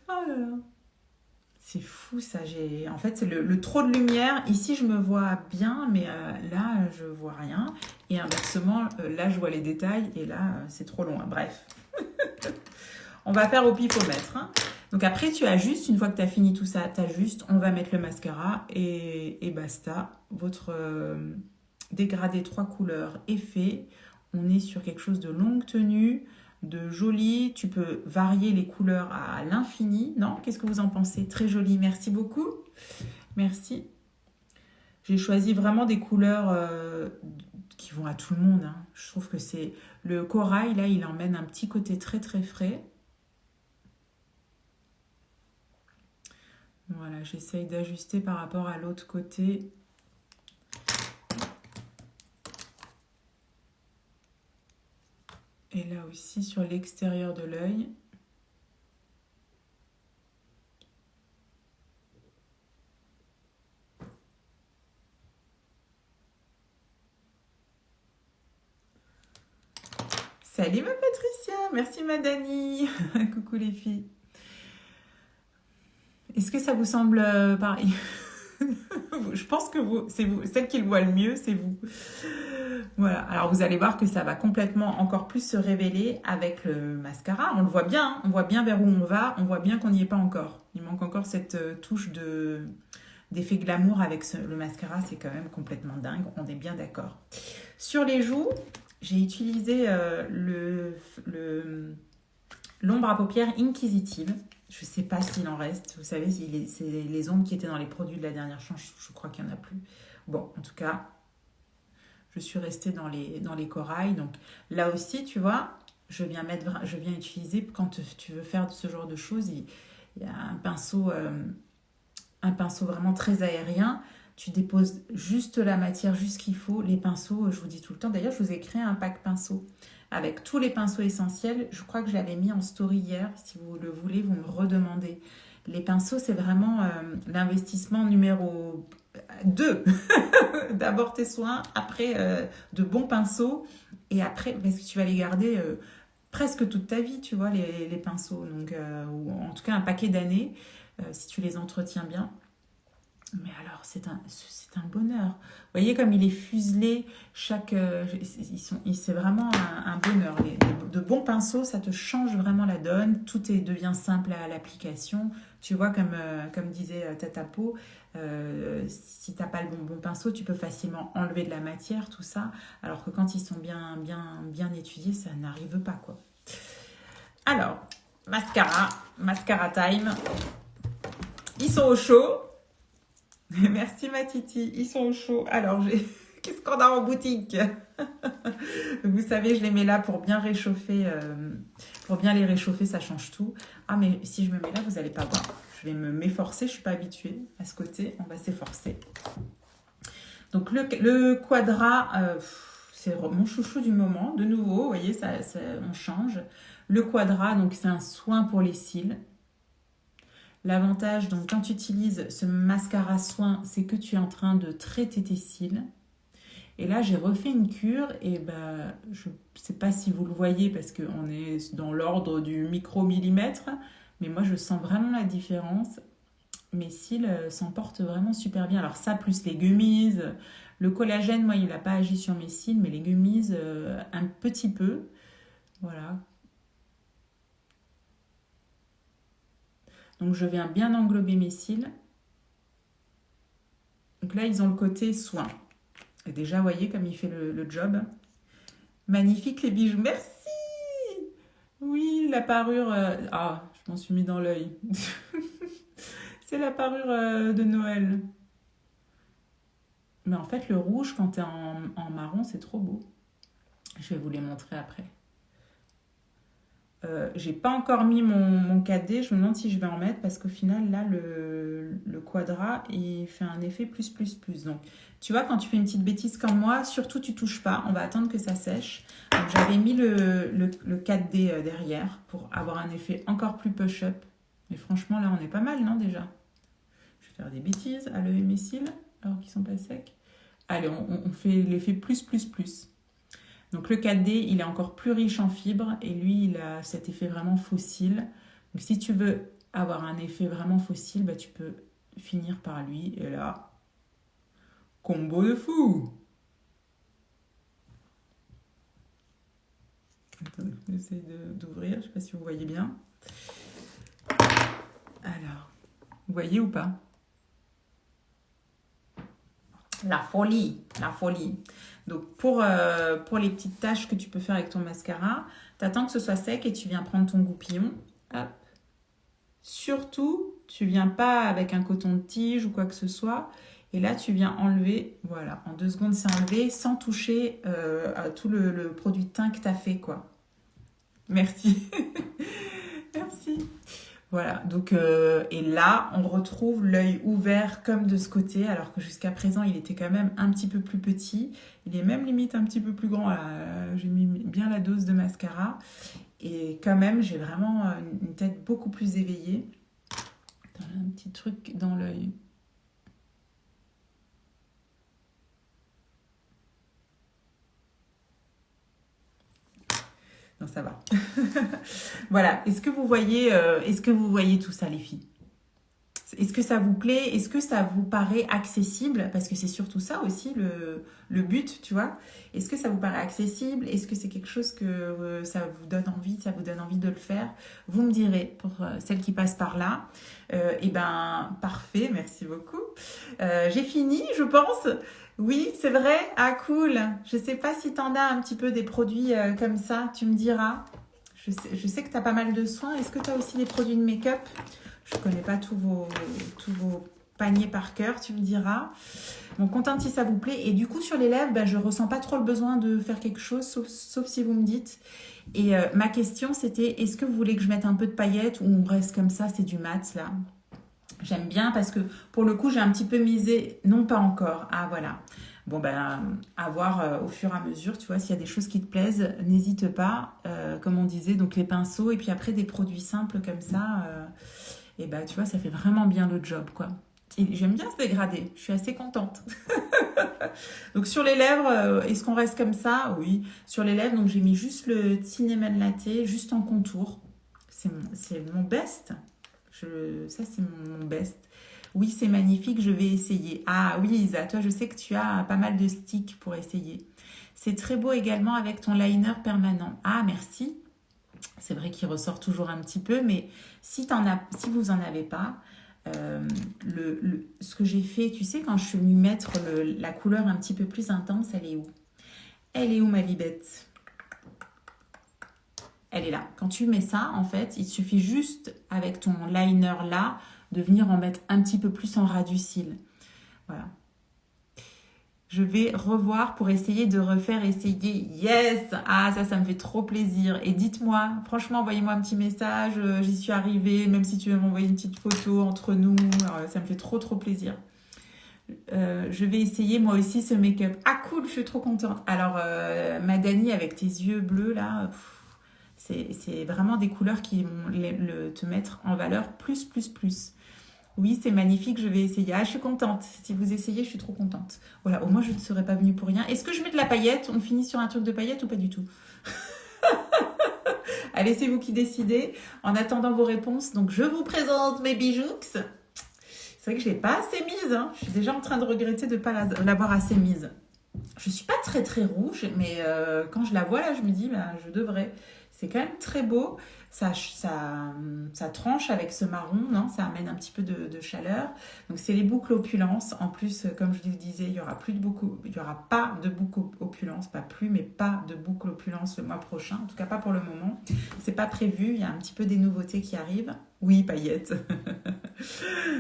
Oh là là. C'est fou ça. En fait, c'est le trop de lumière. Ici, je me vois bien, mais là, je vois rien. Et inversement, là, je vois les détails. Et là, c'est trop loin. Bref. On va faire au pifomètre. Hein. Donc après, tu ajustes. Une fois que tu as fini tout ça, tu ajustes. On va mettre le mascara et basta. Votre dégradé 3 couleurs est fait. On est sur quelque chose de longue tenue, de joli. Tu peux varier les couleurs à l'infini. Non? Qu'est-ce que vous en pensez? Très joli. Merci beaucoup. Merci. J'ai choisi vraiment des couleurs qui vont à tout le monde, hein. Je trouve que c'est... Le corail, là, il emmène un petit côté très très frais. Voilà, j'essaye d'ajuster par rapport à l'autre côté. Et là aussi, sur l'extérieur de l'œil. Salut ma Patricia, merci ma Dani. Coucou les filles. Est-ce que ça vous semble pareil? Je pense que c'est vous, celle qui le voit le mieux, c'est vous. Voilà, alors vous allez voir que ça va complètement encore plus se révéler avec le mascara. On le voit bien, hein. On voit bien vers où on va, on voit bien qu'on n'y est pas encore. Il manque encore cette touche d'effet glamour avec le mascara, c'est quand même complètement dingue, on est bien d'accord. Sur les joues, j'ai utilisé l'ombre à paupières Inquisitive. Je ne sais pas s'il en reste. Vous savez, c'est les ombres qui étaient dans les produits de la dernière change. Je crois qu'il n'y en a plus. Bon, en tout cas, je suis restée dans les corails. Donc là aussi, tu vois, je viens utiliser, quand tu veux faire ce genre de choses, il y a un pinceau vraiment très aérien. Tu déposes juste la matière, juste ce qu'il faut. Les pinceaux, je vous dis tout le temps. D'ailleurs, je vous ai créé un pack pinceau avec tous les pinceaux essentiels. Je crois que je l'avais mis en story hier. Si vous le voulez, vous me redemandez. Les pinceaux, c'est vraiment l'investissement numéro 2. D'abord tes soins, après de bons pinceaux. Et après, parce que tu vas les garder presque toute ta vie, tu vois, les pinceaux. Donc, ou en tout cas, un paquet d'années, si tu les entretiens bien. Mais alors, c'est un bonheur. Vous voyez comme il est fuselé, c'est vraiment un bonheur. De bons pinceaux, ça te change vraiment la donne. Tout devient simple à l'application. Tu vois, comme disait Tata Po, si tu n'as pas le bon pinceau, tu peux facilement enlever de la matière, tout ça. Alors que quand ils sont bien étudiés, ça n'arrive pas, quoi. Alors, mascara time. Ils sont au chaud. Merci ma Titi, ils sont au chaud. Alors, qu'est-ce qu'on a en boutique? Vous savez, je les mets là pour bien réchauffer, pour bien les réchauffer, ça change tout. Ah, mais si je me mets là, vous n'allez pas voir. Je vais m'efforcer, je ne suis pas habituée à ce côté, on va s'efforcer. Donc, le Quadra, c'est mon chouchou du moment. De nouveau, vous voyez, on change. Le Quadra, donc c'est un soin pour les cils. L'avantage, donc, quand tu utilises ce mascara soin, c'est que tu es en train de traiter tes cils. Et là, j'ai refait une cure et je ne sais pas si vous le voyez parce qu'on est dans l'ordre du micromillimètre, mais moi, je sens vraiment la différence. Mes cils s'en portent vraiment super bien. Alors ça, plus les gummies, le collagène, moi, il n'a pas agi sur mes cils, mais les gummies, un petit peu. Voilà. Donc, je viens bien englober mes cils. Donc là, ils ont le côté soin. Et déjà, vous voyez comme il fait le job. Magnifique les bijoux. Merci. Oui, la parure... je m'en suis mis dans l'œil. C'est la parure de Noël. Mais en fait, le rouge, quand tu es en marron, c'est trop beau. Je vais vous les montrer après. J'ai pas encore mis mon 4D, je me demande si je vais en mettre parce qu'au final là le Quadra il fait un effet plus. Donc tu vois, quand tu fais une petite bêtise comme moi, surtout tu touches pas, on va attendre que ça sèche. Donc j'avais mis le 4D derrière pour avoir un effet encore plus push-up. Mais franchement là on est pas mal, non, déjà? Je vais faire des bêtises à lever mes cils alors qu'ils sont pas secs. Allez, on fait l'effet plus. Donc le 4D, il est encore plus riche en fibres et lui, il a cet effet vraiment fossile. Donc si tu veux avoir un effet vraiment fossile, tu peux finir par lui. Et là, combo de fou! Attends, j'essaie d'ouvrir, je ne sais pas si vous voyez bien. Alors, vous voyez ou pas? La folie. Donc, pour les petites taches que tu peux faire avec ton mascara, tu attends que ce soit sec et tu viens prendre ton goupillon. Hop. Surtout, tu viens pas avec un coton de tige ou quoi que ce soit. Et là, tu viens enlever, voilà, en 2 secondes, c'est enlevé sans toucher à tout le produit de teint que tu as fait, quoi. Merci. Merci. Voilà, donc, et là, on retrouve l'œil ouvert comme de ce côté, alors que jusqu'à présent, il était quand même un petit peu plus petit. Il est même limite un petit peu plus grand. J'ai mis bien la dose de mascara. Et quand même, j'ai vraiment une tête beaucoup plus éveillée. Attends, un petit truc dans l'œil. Non, ça va. Voilà. Est-ce que vous voyez tout ça, les filles? Est-ce que ça vous plaît? Est-ce que ça vous paraît accessible? Parce que c'est surtout ça aussi le but, tu vois. Est-ce que ça vous paraît accessible? Est-ce que c'est quelque chose que ça vous donne envie de le faire? Vous me direz, pour celles qui passent par là. Eh ben, parfait, merci beaucoup. J'ai fini, je pense. Oui, c'est vrai. Ah, cool. Je sais pas si t'en as un petit peu des produits comme ça, tu me diras. Je sais que tu as pas mal de soins. Est-ce que tu as aussi des produits de make-up? Je ne connais pas tous vos paniers par cœur, tu me diras. Bon, contente si ça vous plaît. Et du coup, sur les lèvres, je ne ressens pas trop le besoin de faire quelque chose, sauf si vous me dites. Et ma question, c'était, est-ce que vous voulez que je mette un peu de paillettes ou on reste comme ça, c'est du mat, là? J'aime bien parce que, pour le coup, j'ai un petit peu misé. Non, pas encore. Ah, voilà. Bon, à voir au fur et à mesure, tu vois, s'il y a des choses qui te plaisent, n'hésite pas, comme on disait, donc les pinceaux, et puis après des produits simples comme ça, et tu vois, ça fait vraiment bien le job, quoi. Et j'aime bien se dégrader, je suis assez contente. Donc sur les lèvres, est-ce qu'on reste comme ça? Oui, sur les lèvres, donc j'ai mis juste le cinnamon latte, juste en contour. C'est mon best. Ça, c'est mon best. Oui, c'est magnifique, je vais essayer. Ah oui, Isa, toi, je sais que tu as pas mal de sticks pour essayer. C'est très beau également avec ton liner permanent. Ah, merci. C'est vrai qu'il ressort toujours un petit peu, mais si vous en avez pas, ce que j'ai fait, tu sais, quand je suis venue mettre la couleur un petit peu plus intense, elle est où? Elle est où, ma bibette? Elle est là. Quand tu mets ça, en fait, il suffit juste, avec ton liner là, de venir en mettre un petit peu plus en ras du cil. Voilà. Je vais revoir pour essayer de refaire essayer. Yes! Ah, ça me fait trop plaisir. Et dites-moi, franchement, envoyez-moi un petit message. J'y suis arrivée, même si tu veux m'envoyer une petite photo entre nous. Ça me fait trop, trop plaisir. Je vais essayer moi aussi ce make-up. Ah, cool, je suis trop contente. Alors, ma Dani, avec tes yeux bleus, là, c'est vraiment des couleurs qui vont te mettre en valeur plus, plus, plus. Oui, c'est magnifique, je vais essayer. Ah, je suis contente. Si vous essayez, je suis trop contente. Voilà, au moins, je ne serais pas venue pour rien. Est-ce que je mets de la paillette? On finit sur un truc de paillette ou pas du tout? Allez, c'est vous qui décidez. En attendant vos réponses, donc je vous présente mes bijoux. C'est vrai que je ne l'ai pas assez mise. Hein. Je suis déjà en train de regretter de ne pas l'avoir assez mise. Je ne suis pas très, très rouge, mais quand je la vois, là, je me dis, je devrais. C'est quand même très beau. Ça tranche avec ce marron, non? Ça amène un petit peu de chaleur. Donc, c'est les boucles opulence. En plus, comme je le disais, il n'y aura pas de boucle opulence. Pas plus, mais pas de boucle opulence le mois prochain. En tout cas, pas pour le moment. C'est pas prévu. Il y a un petit peu des nouveautés qui arrivent. Oui, paillettes.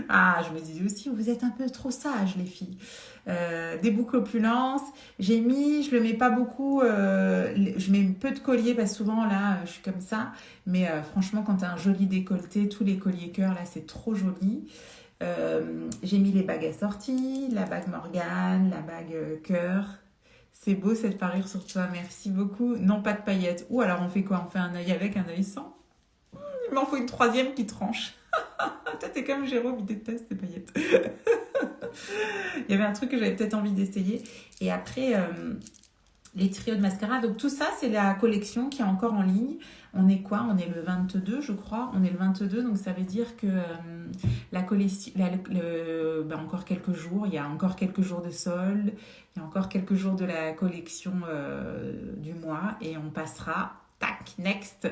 Ah, je me disais aussi, vous êtes un peu trop sages, les filles. Des boucles opulence. Je le mets pas beaucoup. Je mets peu de colliers parce que souvent, là, je suis comme ça. Mais franchement, quand tu as un joli décolleté, tous les colliers cœur, là, c'est trop joli. J'ai mis les bagues assorties, la bague Morgane, la bague cœur. C'est beau cette parure sur toi, merci beaucoup. Non, pas de paillettes. Ou alors on fait quoi? On fait un œil avec, un œil sans? Il m'en faut une troisième qui tranche. Toi, t'es comme Jérôme, il déteste les paillettes. Il y avait un truc que j'avais peut-être envie d'essayer. Et après, les trios de mascara. Donc tout ça, c'est la collection qui est encore en ligne. On est quoi? On est le 22, je crois. On est le 22, donc ça veut dire que la collection, encore quelques jours. Il y a encore quelques jours de solde. Il y a encore quelques jours de la collection du mois. Et on passera... Tac, next,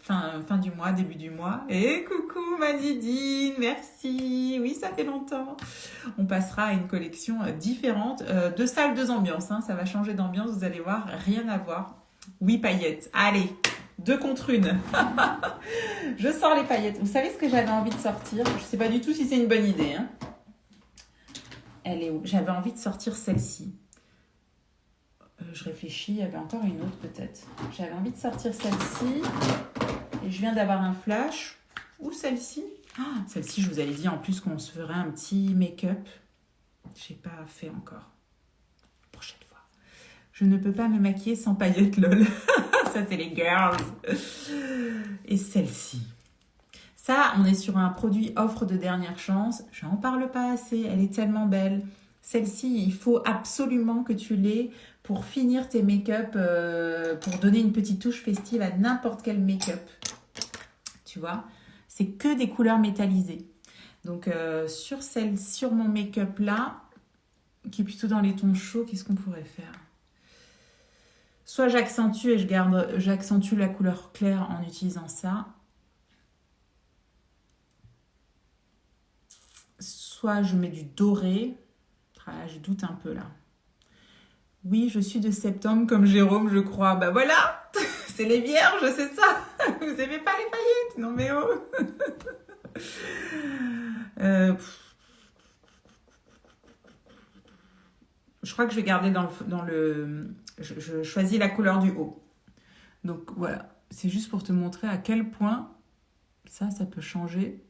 fin du mois, début du mois. Et coucou ma Didine, merci. Oui, ça fait longtemps. On passera à une collection différente. 2 salles, 2 ambiances. Hein. Ça va changer d'ambiance, vous allez voir, rien à voir. Oui, paillettes. Allez, 2 contre 1. Je sors les paillettes. Vous savez ce que j'avais envie de sortir? Je ne sais pas du tout si c'est une bonne idée. Hein. Elle est où? J'avais envie de sortir celle-ci. Je réfléchis, il y avait encore une autre peut-être. J'avais envie de sortir celle-ci. Et je viens d'avoir un flash. Ou celle-ci. Ah, celle-ci, je vous avais dit en plus qu'on se ferait un petit make-up. J'ai pas fait encore. Prochaine fois. Je ne peux pas me maquiller sans paillettes, lol. Ça, c'est les girls. Et celle-ci. Ça, on est sur un produit offre de dernière chance. Je n'en parle pas assez. Elle est tellement belle. Celle-ci, il faut absolument que tu l'aies pour finir tes make-up, pour donner une petite touche festive à n'importe quel make-up. Tu vois, c'est que des couleurs métallisées. Donc, sur mon make-up là, qui est plutôt dans les tons chauds, qu'est-ce qu'on pourrait faire? Soit j'accentue et j'accentue la couleur claire en utilisant ça. Soit je mets du doré. Ah, je doute un peu là. Oui, je suis de septembre comme Jérôme, je crois. Bah voilà, c'est les vierges, c'est ça. Vous aimez pas les paillettes? Non mais oh. Je crois que je vais garder je choisis la couleur du haut. Donc voilà, c'est juste pour te montrer à quel point ça peut changer.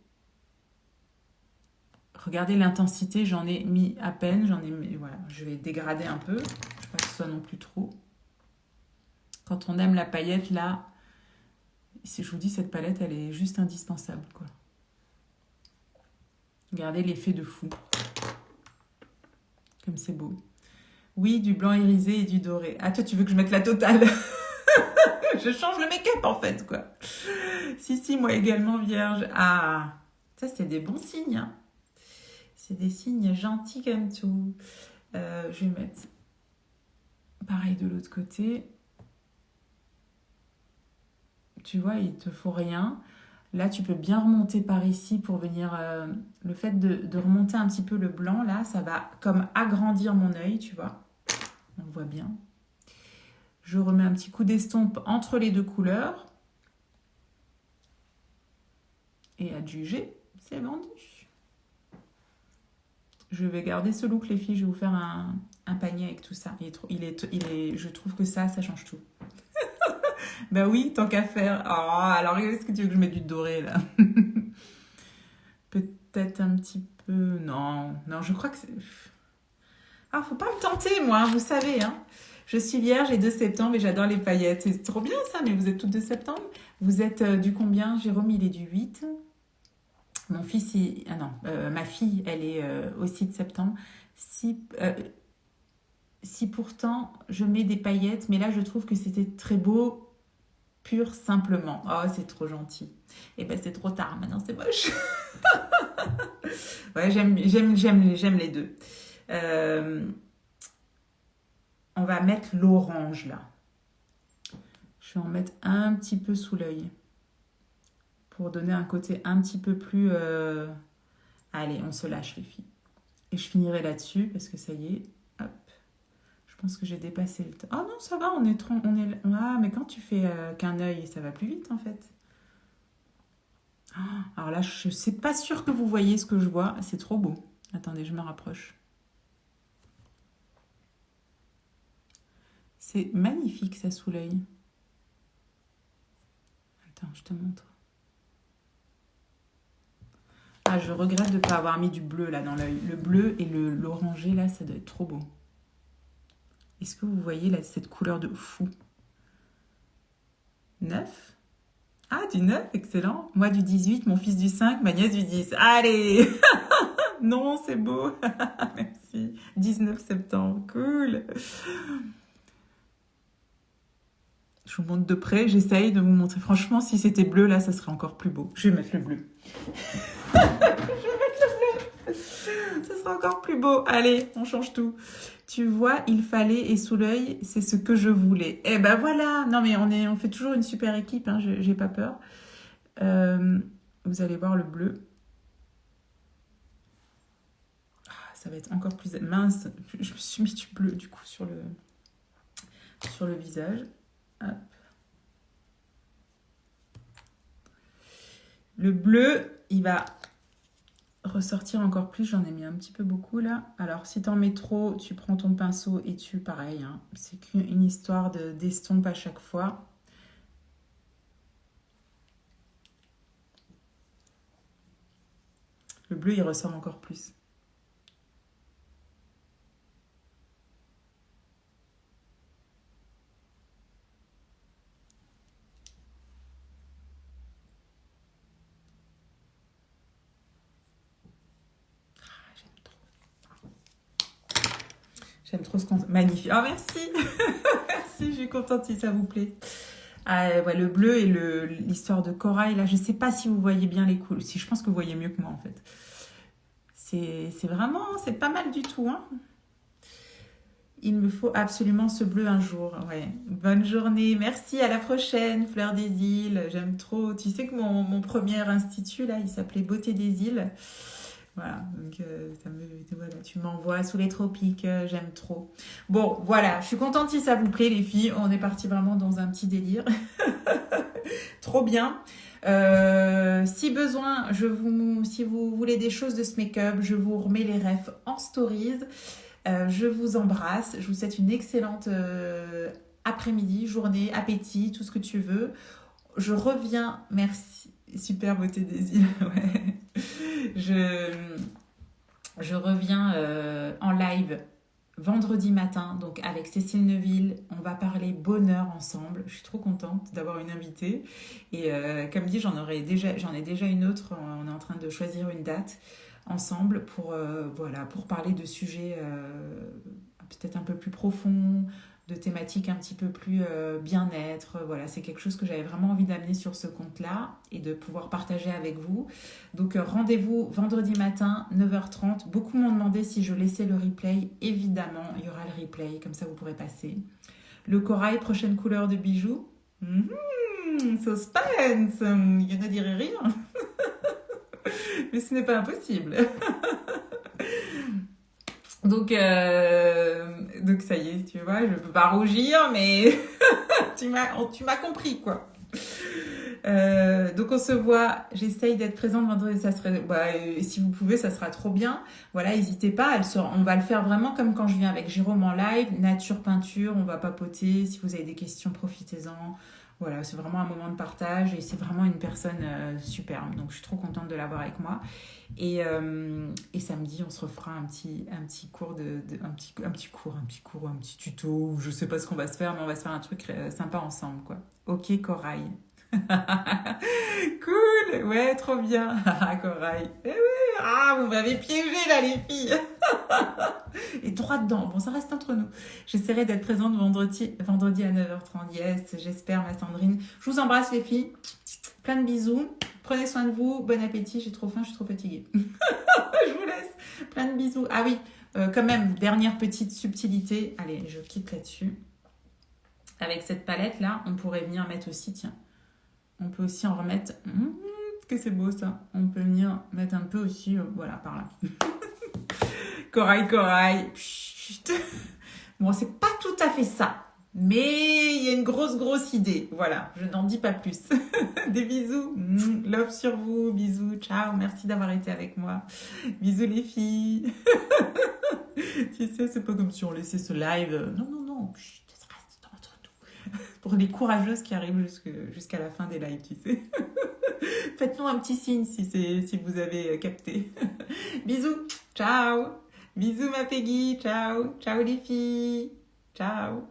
Regardez l'intensité, j'en ai mis à peine, voilà, je vais dégrader un peu, je ne veux pas que ce soit non plus trop. Quand on aime la paillette, là, si je vous dis, cette palette, elle est juste indispensable, quoi. Regardez l'effet de fou. Comme c'est beau. Oui, du blanc irisé et du doré. Ah, toi, tu veux que je mette la totale? Je change le make-up, en fait, quoi. Si, moi également, vierge. Ah, ça, c'est des bons signes, hein. C'est des signes gentils comme tout. Je vais mettre pareil de l'autre côté. Tu vois, il te faut rien. Là, tu peux bien remonter par ici pour venir... le fait de remonter un petit peu le blanc, là, ça va comme agrandir mon œil, tu vois. On le voit bien. Je remets un petit coup d'estompe entre les deux couleurs. Et adjuger, c'est vendu. Je vais garder ce look, les filles. Je vais vous faire un panier avec tout ça. Je trouve que ça change tout. Ben oui, tant qu'à faire. Oh, alors, est-ce que tu veux que je mette du doré, là? Peut-être un petit peu... Non, je crois que c'est... Ah, faut pas me tenter, moi, vous savez, hein. Je suis vierge et de septembre et j'adore les paillettes. C'est trop bien, ça, mais vous êtes toutes de septembre. Vous êtes du combien? Jérôme, il est du 8. Mon fils, ma fille, elle est aussi de septembre. Si pourtant je mets des paillettes, mais là je trouve que c'était très beau, pur, simplement. Oh, c'est trop gentil. Et ben c'est trop tard, maintenant c'est moche. Ouais, j'aime les deux. On va mettre l'orange là. Je vais en mettre un petit peu sous l'œil. Pour donner un côté un petit peu plus... Allez, on se lâche les filles. Et je finirai là-dessus parce que ça y est, hop. Je pense que j'ai dépassé le temps. Ah non, ça va, Ah, mais quand tu fais qu'un œil, ça va plus vite en fait. Alors là, je ne suis pas sûre que vous voyez ce que je vois. C'est trop beau. Attendez, je me rapproche. C'est magnifique ça sous l'œil. Attends, je te montre. Ah, je regrette de ne pas avoir mis du bleu là dans l'œil. Le bleu et l'orangé là, ça doit être trop beau. Est-ce que vous voyez là, cette couleur de fou? 9? Ah, du 9, excellent. Moi du 18, mon fils du 5, ma nièce du 10. Allez. Non, c'est beau. Merci. 19 septembre, cool. Je vous montre de près, j'essaye de vous montrer. Franchement, si c'était bleu, là, ça serait encore plus beau. Je vais mettre le bleu. Je vais mettre le bleu. Ça sera encore plus beau. Allez, on change tout. Tu vois, il fallait, et sous l'œil, c'est ce que je voulais. Eh ben voilà. Non, mais on fait toujours une super équipe, hein, j'ai pas peur. Vous allez voir le bleu. Ah, ça va être encore plus mince. Je me suis mis du bleu, du coup, sur le visage. Hop. Le bleu, il va ressortir encore plus. J'en ai mis un petit peu beaucoup là. Alors, si t'en mets trop, tu prends ton pinceau et tu, pareil, hein, c'est qu'une histoire d'estompe à chaque fois. Le bleu, il ressort encore plus. J'aime trop ce qu'on... Magnifique. Oh, merci. Merci, je suis contente si ça vous plaît. Ouais, le bleu et l'histoire de corail, là, je sais pas si vous voyez bien les couleurs. Si, je pense que vous voyez mieux que moi, en fait. C'est vraiment... C'est pas mal du tout, hein. Il me faut absolument ce bleu un jour. Ouais. Bonne journée. Merci, à la prochaine, Fleur des îles. J'aime trop. Tu sais que mon premier institut, là, il s'appelait Beauté des îles. Voilà, donc voilà, tu m'envoies sous les tropiques, j'aime trop. Bon, voilà, je suis contente si ça vous plaît, les filles. On est parti vraiment dans un petit délire. Trop bien. Si besoin, si vous voulez des choses de ce make-up, je vous remets les refs en stories. Je vous embrasse. Je vous souhaite une excellente après-midi, journée, appétit, tout ce que tu veux. Je reviens. Merci. Super beauté des îles. Ouais. Je reviens en live vendredi matin, donc avec Cécile Neuville. On va parler bonheur ensemble. Je suis trop contente d'avoir une invitée. Et comme dit, j'en ai déjà une autre. On est en train de choisir une date ensemble pour parler de sujets peut-être un peu plus profonds, de thématiques un petit peu plus bien-être. Voilà, c'est quelque chose que j'avais vraiment envie d'amener sur ce compte-là et de pouvoir partager avec vous. Donc rendez-vous vendredi matin, 9h30. Beaucoup m'ont demandé si je laissais le replay. Évidemment, il y aura le replay, comme ça vous pourrez passer. Le corail, prochaine couleur de bijoux. Suspense. Je ne dirai rien. Mais ce n'est pas impossible. Donc ça y est, tu vois, je peux pas rougir, mais tu m'as compris, quoi. Donc on se voit, j'essaye d'être présente vendredi, ça serait, si vous pouvez, ça sera trop bien. Voilà, n'hésitez pas, on va le faire vraiment comme quand je viens avec Jérôme en live, nature, peinture, on va papoter. Si vous avez des questions, profitez-en. Voilà, c'est vraiment un moment de partage et c'est vraiment une personne superbe. Donc je suis trop contente de l'avoir avec moi. Et samedi, on se refera un petit cours un petit tuto, ou je sais pas ce qu'on va se faire, mais on va se faire un truc sympa ensemble, quoi. Ok, Corail. Cool, ouais, trop bien. Corail. Eh oui, vous m'avez piégé là, les filles. Et droit dedans. Bon, ça reste entre nous. J'essaierai d'être présente vendredi à 9h30. Yes, j'espère, ma Sandrine. Je vous embrasse, les filles. Plein de bisous. Prenez soin de vous. Bon appétit. J'ai trop faim, je suis trop fatiguée. Je vous laisse. Plein de bisous. Ah oui, quand même, dernière petite subtilité. Allez, je quitte là-dessus. Avec cette palette-là, on pourrait venir mettre aussi, tiens. On peut aussi en remettre... que c'est beau, ça. On peut venir mettre un peu aussi, voilà, par là. Corail. Chut. Bon, c'est pas tout à fait ça. Mais il y a une grosse idée. Voilà, je n'en dis pas plus. Des bisous. Love sur vous. Bisous. Ciao. Merci d'avoir été avec moi. Bisous les filles. Tu sais, c'est pas comme si on laissait ce live. Non. Chut, ça reste entre nous. Pour les courageuses qui arrivent jusqu'à la fin des lives, tu sais. Faites-nous un petit signe si vous avez capté. Bisous. Ciao. Bisous ma Peggy. Ciao les filles. Ciao.